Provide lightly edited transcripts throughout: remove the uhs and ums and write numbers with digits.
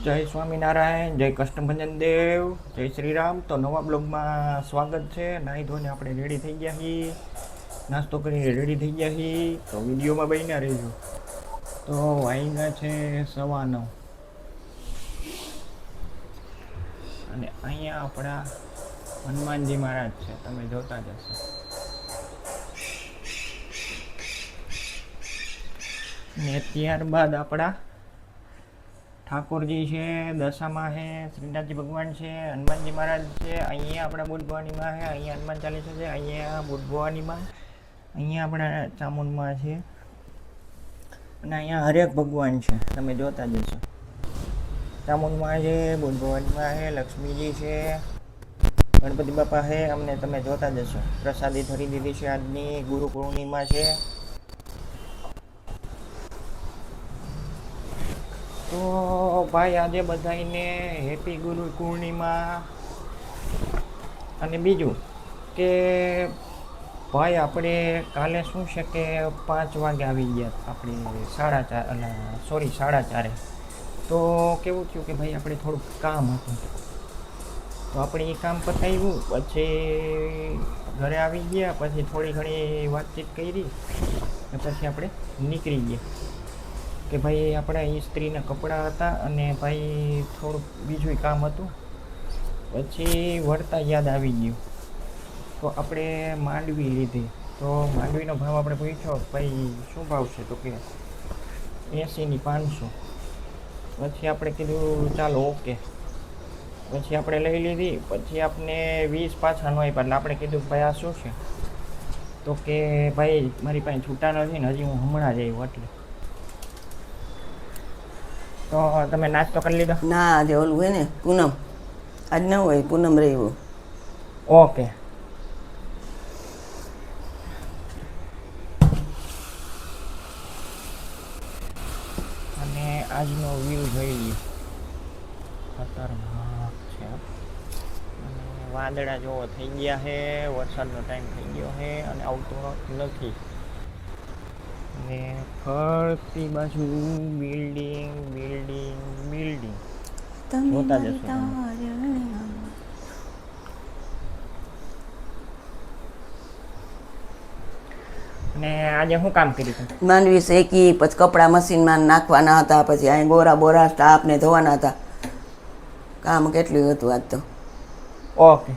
જય સ્વામિનારાયણ, જય કૃષ્ણભંજન દેવ, જય શ્રી રામ. તો નવા બ્લોગમાં સ્વાગત છે. નાહી ધોઈને આપણે રેડી થઈ ગયા છીએ, નાસ્તો કરીને રેડી થઈ ગયા છીએ. તો વિડીયોમાં બન્યા રહેજો. તો વાગ્યા છે 9:15 અને અહીંયા આપણા હનુમાનજી મહારાજ છે, તમે જોતા જ હશો. ને ત્યારબાદ આપણા ઠાકોરજી છે, દશામાં છે, શ્રીનાથજી ભગવાન છે, હનુમાનજી મહારાજ છે. અહીંયા આપણા બુટ ભવાનીમાં છે, અહીંયા હનુમાન ચાલીસા છે, અહીંયા બુટ ભવાનીમાં, અહીંયા આપણા ચામુંડમાં છે અને અહીંયા હરેક ભગવાન છે, તમે જોતા જ હશો. ચામુંડમાં છે, બુટ ભવાનીમાં છે, લક્ષ્મીજી છે, ગણપતિ બાપા છે, અમને તમે જોતા જ હશો. પ્રસાદી ધરી દીધી છે. આજની ગુરુ પૂર્ણિમા છે. તો ભાઈ આજે બધાને હેપી ગુરુ પૂર્ણિમા. અને બીજું કે ભાઈ આપણે કાલે શું છે કે 5 વાગે આવી ગયા આપણે 4:30. તો કેવું થયું કે ભાઈ આપણે થોડુંક કામ હતું, તો આપણે એ કામ પતાવ્યું, પછી ઘરે આવી ગયા, પછી થોડી ઘણી વાતચીત કરી અને પછી આપણે નીકળી ગયા કે ભાઈ આપણા ઇસ્ત્રીના કપડાં હતા અને ભાઈ થોડુંક બીજું કામ હતું. પછી વળતા યાદ આવી ગયું તો આપણે માંડવી લીધી. તો માંડવીનો ભાવ આપણે પૂછ્યો, ભાઈ શું ભાવ છે? તો કે 80ની 500. પછી આપણે કીધું ચાલો ઓકે. પછી આપણે લઈ લીધી. પછી આપણે 20 પાછા ન આપ્યા એટલે આપણે કીધું ભાઈ આ શું છે? તો કે ભાઈ મારી પાસે છૂટા નથી ને હજી હું હમણાં જ આવ્યો એટલે. તો તમે નાસ્તો કરી લીધો? ના, આજે ઓલું હોય ને પૂનમ, આજ ન હોય, પૂનમ રહ્યું. ઓકે. અને આજનો વ્યૂ જોઈ લ્યો, ખતરનાક છે. અને વાદળા જોવો થઈ ગયા છે, વરસાદનો ટાઈમ થઈ ગયો છે અને આવતો નથી. ને ફરતી બાજુ બિલ્ડિંગ જોતા જશો તમે. ને આજે શું કામ કર્યું તમે? માંડવી શેકી, પછી કપડાં મશીનમાં નાખવાના હતા, પછી અહીં ગોરા બોરા સ્ટાફને ધોવાના હતા. કામ કેટલું હતું આજ તો. ઓકે.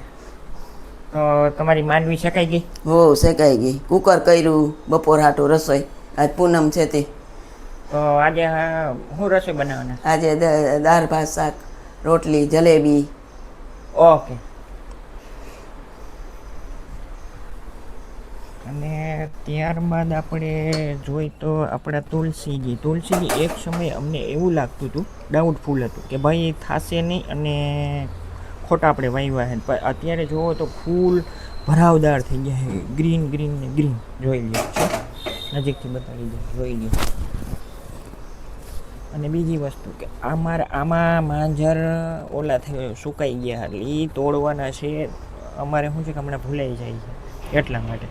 તો તમારી માંડવી શેકાઈ ગઈ? હો, શેકાઈ ગઈ. કુકર કર્યું બપોર હાટું રસોઈ. આજ પૂનમ છે તે. તો આજે શું રસોઈ બનાવવાના? આજે દાળ ભાત શાક રોટલી જલેબી. ઓકે. અને ત્યારબાદ આપણે જોઈ તો આપણા તુલસીજી એક સમયે અમને એવું લાગતું હતું, ડાઉટફુલ હતું કે ભાઈ થશે નહીં અને ખોટા આપણે વાવ્યા છે. પણ અત્યારે જુઓ તો ફૂલ ભરાવદાર થઈ ગયા છે, ગ્રીન ને ગ્રીન. જોઈ લ્યો છે, નજીકથી બતાવી દો, જોઈ લ્યો. અને બીજી વસ્તુ કે આમાં માંજર ઓલા સુકાઈ ગયા એટલે એ તોડવાના છે. અમારે શું છે કે હમણાં ભૂલાઈ જાય છે એટલા માટે.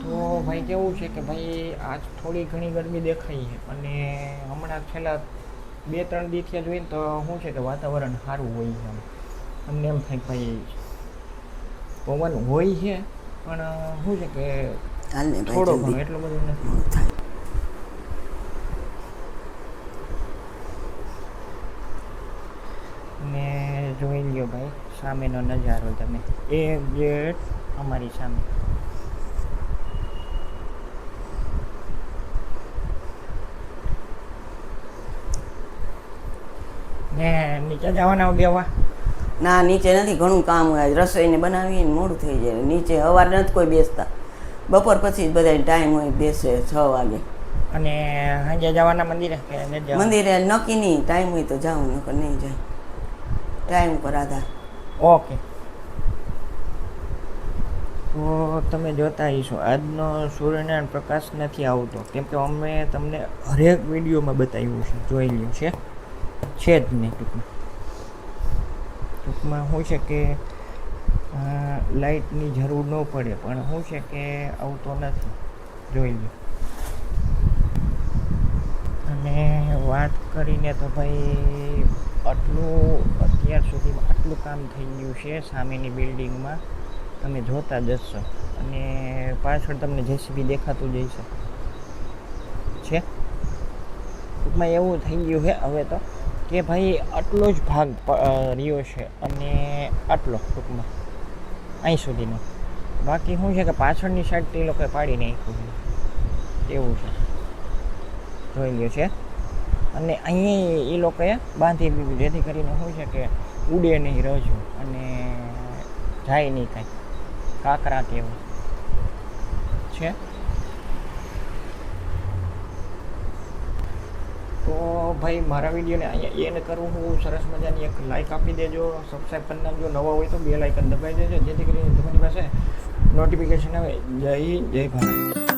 તો ભાઈ કેવું છે કે ભાઈ આજ થોડી ઘણી ગરમી દેખાઈ છે અને હમણાં છેલ્લા 2-3 દિવસથી જોઈએ તો શું છે કે વાતાવરણ સારું હોય છે. અમને એમ થાય ભાઈ પવન હોય છે પણ શું છે કે થોડો ઘણો, એટલો બધો નથી. ને જોઈ લ્યો ભાઈ સામેનો નજારો તમે, એક ગેટ અમારી સામે. ને નીચે જવાના બેવા? ના, નીચે નથી, ઘણું કામ હોય. રસોઈને બનાવીને મોડું થઈ જાય. નીચે સવાર નથી કોઈ બેસતા, બપોર પછી જ બધા ટાઈમ હોય બેસે 6 વાગે. અને સાંજે જવાના મંદિરે? મંદિરે નક્કી નહીં, ટાઈમ હોય તો જાઉં, નકર નહીં જાય. ટાઈમ ઉપર આધાર. ઓકે. તો તમે જોતા હશો આજનો સૂર્યનારાયણ પ્રકાશ નથી આવતો, કેમ કે અમે તમને હરેક વિડીયોમાં બતાવ્યું છે, જોઈ લ્યો છે જ નહીં. ટૂંકમાં શું છે કે લાઇટની જરૂર ન પડે પણ શું છે કે આવતો નથી, જોઈ લો. અને વાત કરીને તો ભાઈ અત્યાર સુધીમાં આટલું કામ થઈ ગયું છે સામેની બિલ્ડિંગમાં, તમે જોતા જ હશો. અને પાછળ તમને જેસીબી દેખાતું જ હશે છે. ટૂંકમાં એવું થઈ ગયું છે હવે તો કે ભાઈ આટલો જ ભાગ રહ્યો છે, અને આટલો ટૂંકમાં અહીં સુધીનો. બાકી શું છે કે પાછળની સાઈડ એ લોકોએ પાડી નાખ્યું છે એવું છે, જોઈ લ્યો છે. અને અહીં એ લોકોએ બાંધી દીધું જેથી કરીને શું છે કે ઉડે નહીં રજો અને જાય નહીં કાંઈ કાંકરા કેવું છે. તો ભાઈ મારા વિડીયોને અહીંયા એન્ડ કરું હું. સરસ મજાની એક લાઇક આપી દેજો, સબસ્ક્રાઈબ કરી નાખજો, નવા હોય તો 2 લાઇકન દબાવી દેજો જેથી કરીને તમારી પાસે નોટિફિકેશન આવે. જય ભારત.